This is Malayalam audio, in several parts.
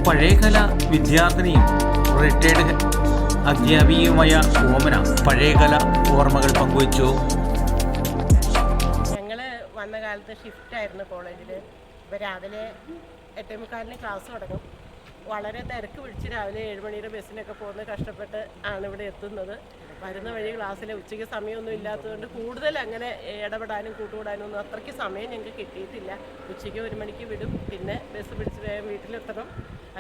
പഴയകല വിദ്യാർത്ഥിനിയും റിട്ടയർഡ് അധ്യാപികയുമായ ഓമന പഴയകല ഓർമ്മകൾ പങ്കുവച്ചു. ഞങ്ങൾ വന്ന കാലത്ത് ഷിഫ്റ്റായിരുന്നു കോളേജിൽ. ഇപ്പോൾ രാവിലെ 8:45 ക്ലാസ് തുടങ്ങും. വളരെ തിരക്ക് പിടിച്ച് രാവിലെ 7 മണിയുടെ ബസ്സിനൊക്കെ പോകുന്ന കഷ്ടപ്പെട്ട് ആണ് ഇവിടെ എത്തുന്നത്. വരുന്ന വഴി ക്ലാസ്സിൽ ഉച്ചയ്ക്ക് സമയമൊന്നും ഇല്ലാത്തതുകൊണ്ട് കൂടുതൽ അങ്ങനെ ഇടപെടാനും കൂട്ടുകൂടാനും ഒന്നും അത്രയ്ക്ക് സമയം ഞങ്ങൾക്ക് കിട്ടിയിട്ടില്ല. ഉച്ചയ്ക്ക് 1 മണിക്ക് വിടും, പിന്നെ ബസ് പിടിച്ച് വേഗം വീട്ടിലെത്തണം.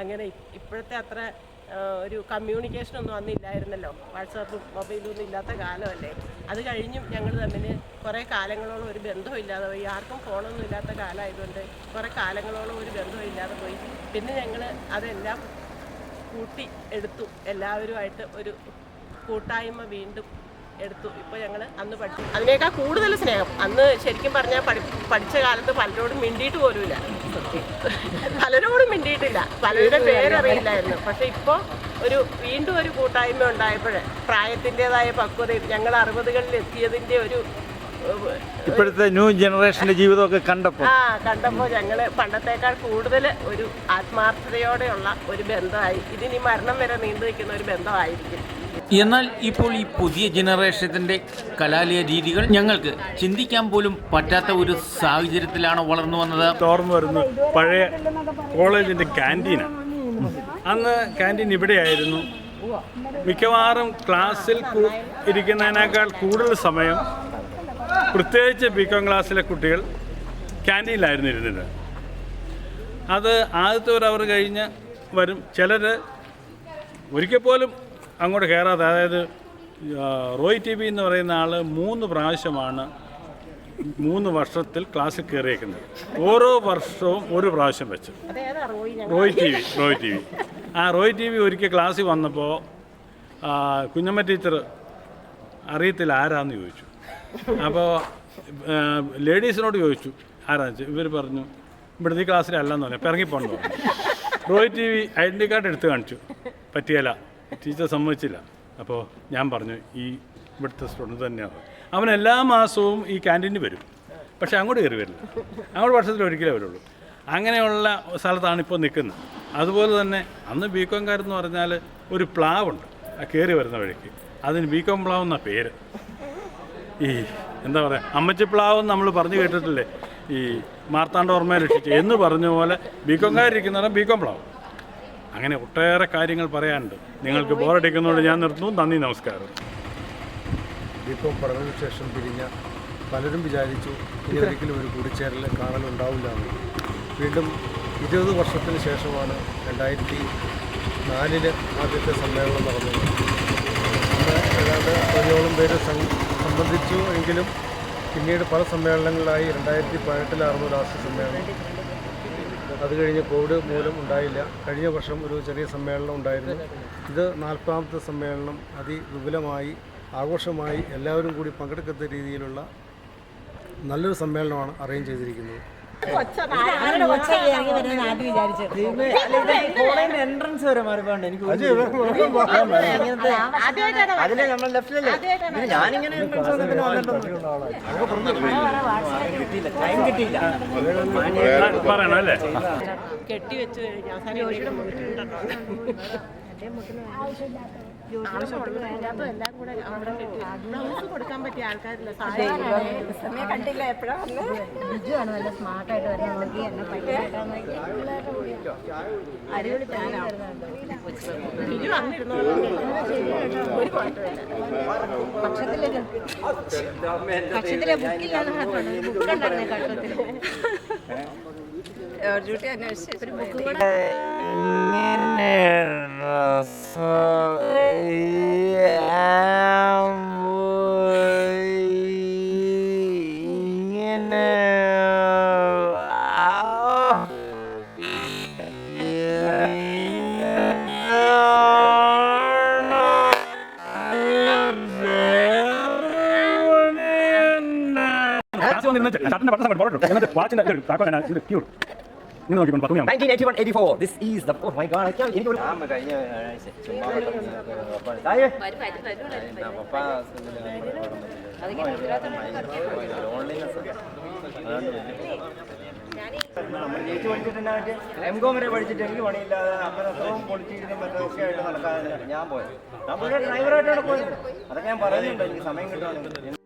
അങ്ങനെ ഇപ്പോഴത്തെ അത്ര ഒരു കമ്മ്യൂണിക്കേഷനൊന്നും അന്നില്ലായിരുന്നല്ലോ. വാട്സാപ്പും മൊബൈലും ഒന്നും ഇല്ലാത്ത കാലമല്ലേ. അത് കഴിഞ്ഞും ഞങ്ങൾ തമ്മിൽ കുറേ കാലങ്ങളോളം ഒരു ബന്ധമില്ലാതെ പോയി. ആർക്കും ഫോണൊന്നും ഇല്ലാത്ത കാലമായതുകൊണ്ട് കുറേ കാലങ്ങളോളം ഒരു ബന്ധമില്ലാതെ പോയി. പിന്നെ ഞങ്ങൾ അതെല്ലാം കൂട്ടി എടുത്തു. എല്ലാവരുമായിട്ട് ഒരു കൂട്ടായ്മ വീണ്ടും എടുത്തു. ഇപ്പോൾ ഞങ്ങൾ അന്ന് പഠിച്ചു അതിനേക്കാൾ കൂടുതൽ സ്നേഹം. അന്ന് ശരിക്കും പറഞ്ഞാൽ പഠിച്ച കാലത്ത് പലരോടും മിണ്ടിയിട്ട് പോലുമില്ല. പലരോടും മിണ്ടിയിട്ടില്ല, പലരുടെ പേരറിയില്ലായിരുന്നു. പക്ഷെ ഇപ്പോൾ വീണ്ടും ഒരു കൂട്ടായ്മ ഉണ്ടായപ്പോൾ പ്രായത്തിൻ്റെതായ പക്വതയും ഞങ്ങൾ 60കളിൽ എത്തിയതിൻ്റെ ഒരു ഇപ്പോഴത്തെ ന്യൂ ജനറേഷൻ്റെ ജീവിതമൊക്കെ കണ്ടപ്പോൾ ഞങ്ങൾ പണ്ടത്തേക്കാൾ കൂടുതൽ ഒരു ആത്മാർത്ഥതയോടെയുള്ള ഒരു ബന്ധമായി. ഇതിനി മരണം വരെ നീണ്ടു നിൽക്കുന്ന ഒരു ബന്ധമായിരിക്കും. എന്നാൽ ഇപ്പോൾ ഈ പുതിയ ജനറേഷൻ്റെ കലാലയ രീതികൾ ഞങ്ങൾക്ക് ചിന്തിക്കാൻ പോലും പറ്റാത്ത ഒരു സാഹചര്യത്തിലാണ് വളർന്നു വന്നത്. ഓർമ്മ വരുന്നു പഴയ കോളേജിൻ്റെ ക്യാൻറ്റീനാണ്. അന്ന് ക്യാൻറ്റീൻ ഇവിടെയായിരുന്നു. മിക്കവാറും ക്ലാസ്സിൽ ഇരിക്കുന്നതിനേക്കാൾ കൂടുതൽ സമയം പ്രത്യേകിച്ച് ബികോം ക്ലാസ്സിലെ കുട്ടികൾ ക്യാൻറ്റീനിലായിരുന്നു ഇരുന്നത്. അത് ആദ്യത്തെ ഒരു അവർ കഴിഞ്ഞ് വരും. ചിലർ ഒരിക്കൽ പോലും അങ്ങോട്ട് കയറാതെ, അതായത് റോയ് ടി വി എന്ന് പറയുന്ന ആൾ 3 പ്രാവശ്യമാണ് 3 വർഷത്തിൽ ക്ലാസ്സിൽ കയറിയേക്കുന്നത്. ഓരോ വർഷവും ഒരു പ്രാവശ്യം വെച്ച് റോയ് ടി വി ആ റോയ് ടി വി ഒരിക്കൽ ക്ലാസ്സിൽ വന്നപ്പോൾ കുഞ്ഞമ്മ ടീച്ചർ അറിയത്തില്ല ആരാന്ന് ചോദിച്ചു. അപ്പോൾ ലേഡീസിനോട് ചോദിച്ചു ആരാന്ന് വെച്ചു. ഇവർ പറഞ്ഞു ഇവിടുത്തെ ഈ ക്ലാസ്സിലല്ലെന്ന് പറഞ്ഞു. അപ്പോൾ ഇറങ്ങിപ്പോണെന്ന് പറഞ്ഞു. Roy T V identity card എടുത്ത് കാണിച്ചു. പറ്റിയല്ല, ടീച്ചർ സമ്മതിച്ചില്ല. അപ്പോൾ ഞാൻ പറഞ്ഞു ഈ ഇവിടുത്തെ സ്റ്റുഡൻറ്റ് തന്നെയാണ്. അവൻ എല്ലാ മാസവും ഈ ക്യാൻറ്റീനിൽ വരും, പക്ഷേ അങ്ങോട്ട് കയറി വരില്ല. അങ്ങോട്ട് വർഷത്തിൽ ഒരിക്കലേ വരുള്ളൂ. അങ്ങനെയുള്ള സ്ഥലത്താണ് ഇപ്പോൾ നിൽക്കുന്നത്. അതുപോലെ തന്നെ അന്ന് ബികോംകാരെന്ന് പറഞ്ഞാൽ ഒരു പ്ലാവുണ്ട് ആ കയറി വരുന്ന വഴിക്ക്, അതിന് ബികോം പ്ലാവ് എന്നാണ് പേര്. ഈ എന്താ പറയുക, അമ്മച്ചി പ്ലാവ് നമ്മൾ പറഞ്ഞു കേട്ടിട്ടില്ലേ, ഈ മാർത്താണ്ഡ ഓർമ്മയെ രക്ഷിച്ച് എന്ന് പറഞ്ഞ പോലെ ബികോംകാരിരിക്കുന്നവരെ ബികോം പ്ലാവ്. അങ്ങനെ ഒട്ടേറെ കാര്യങ്ങൾ പറയാനുണ്ട്. നിങ്ങൾക്ക് ബോറടിക്കുന്നതുകൊണ്ട് ഞാൻ നിർത്തുന്നു. നന്ദി, നമസ്കാരം. ബികോം പഠനത്തിന് ശേഷം പിരിഞ്ഞ പലരും വിചാരിച്ചു ഇനി ഒരിക്കലും ഒരു കൂടിച്ചേരൽ കാണലുണ്ടാവില്ല എന്ന്. വീണ്ടും 20 വർഷത്തിന് ശേഷമാണ് 2004 ആദ്യത്തെ സമ്മേളനം നടന്നത്. അന്ന് ഏതാണ്ട് 10ഓളം പേര് സംബന്ധിച്ചു എങ്കിലും പിന്നീട് പല സമ്മേളനങ്ങളിലായി. 2018 നടന്ന ലാസ്റ്റ് സമ്മേളനം. അത് കഴിഞ്ഞ് കോവിഡ് മൂലം ഉണ്ടായില്ല. കഴിഞ്ഞ വർഷം ഒരു ചെറിയ സമ്മേളനം ഉണ്ടായിരുന്നു. ഇത് 40ാമത്തെ സമ്മേളനം. അതിവിപുലമായി ആഘോഷമായി എല്ലാവരും കൂടി പങ്കെടുക്കുന്ന രീതിയിലുള്ള നല്ലൊരു സമ്മേളനമാണ് അറേഞ്ച് ചെയ്തിരിക്കുന്നത്. എൻട്രൻസ് വരെ മാറിപ്പോണ്ട് എനിക്ക് ഞാനിങ്ങനെ കിട്ടിയില്ല. കെട്ടിവെച്ച് കഴിഞ്ഞാൽ ആവശ്യമുള്ളതും എല്ലാം കൂടെ അവിടെ കിട്ടി. ബ്ലൗസ് കൊടുക്കാൻ പറ്റിയ ആൾക്കാരില്ല. കണ്ടില്ല എപ്പോഴാണ് ബിജുവാണ് നല്ല സ്മാർട്ടായിട്ട് വരുന്ന നോക്കി എന്നെ പൈസയായിട്ടാണ് അടിപൊളി ബിജു വന്നിരുന്നോ ഒരു കുഴപ്പമില്ല. പക്ഷത്തിലെ ബുക്കിലാണ് ബുക്കുണ്ടായിരുന്നു കഷ്ടത്തിൽ ഡ്യൂട്ടി അന്വേഷിച്ച് ഒരു ബുക്ക് കൂടെ This is the oh my god I can't M Com വരെ പഠിച്ചിട്ട് എനിക്ക് പണിയില്ലാതെ അപ്പുറവും പൊളിച്ചിരുന്ന മറ്റൊക്കെ ആയിട്ട് നടക്കാതെ ഞാൻ പോയത്. ഞാൻ പോയി ഡ്രൈവറായിട്ടാണ് പോയത്. അതൊക്കെ ഞാൻ പറയുന്നുണ്ട് എനിക്ക് സമയം കിട്ടുകയാണെങ്കിൽ.